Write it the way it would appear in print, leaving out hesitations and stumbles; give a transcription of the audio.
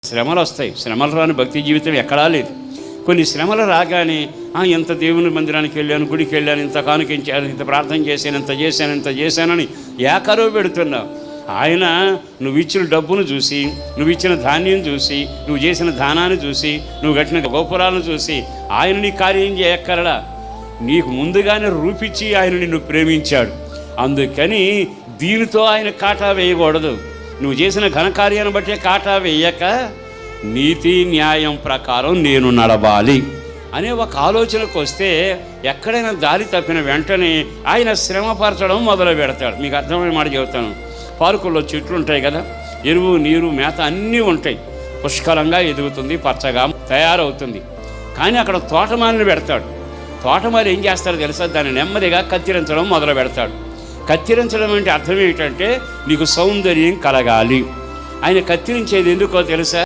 శ్రమలు వస్తాయి. శ్రమలు రాని భక్తి జీవితం ఎక్కడా లేదు. కొన్ని శ్రమలు రాగానే ఎంత దేవుని మందిరానికి వెళ్ళాను, గుడికి వెళ్ళాను, ఇంత కానుకించాను, ఇంత ప్రార్థన చేశాను, ఇంత చేశానని ఏకరో పెడుతున్నావు. ఆయన నువ్వు ఇచ్చిన డబ్బును చూసి, నువ్వు ఇచ్చిన ధాన్యం చూసి, నువ్వు చేసిన దానాన్ని చూసి, నువ్వు కట్టిన గోపురాలను చూసి ఆయన నీ కార్యం చేయక్కరడా. నీకు ముందుగానే రూపించి ఆయన నిన్ను ప్రేమించాడు. అందుకని దీనితో ఆయన కాటా వేయకూడదు. నువ్వు చేసిన ఘనకార్యాన్ని బట్టే కాటా వేయక నీతి న్యాయం ప్రకారం నేను నడవాలి అనే ఒక ఆలోచనకు వస్తే ఎక్కడైనా దారి తప్పిన వెంటనే ఆయన శ్రమపరచడం మొదలు పెడతాడు. మీకు అర్థమైన మాట చెబుతాను. పార్కుల్లో చెట్లు ఉంటాయి కదా, ఎరువు నీరు మేత అన్నీ ఉంటాయి, పుష్కలంగా ఎదుగుతుంది, పచ్చగా తయారవుతుంది. కానీ అక్కడ తోటమాలిని పెడతాడు. తోటమాలి ఏం చేస్తాడో తెలుసా? దాన్ని నెమ్మదిగా కత్తిరించడం మొదలు పెడతాడు. కత్తిరించడం అంటే అర్థం ఏమిటంటే నీకు సౌందర్యం కలగాలి. ఆయన కత్తిరించేది ఎందుకో తెలుసా?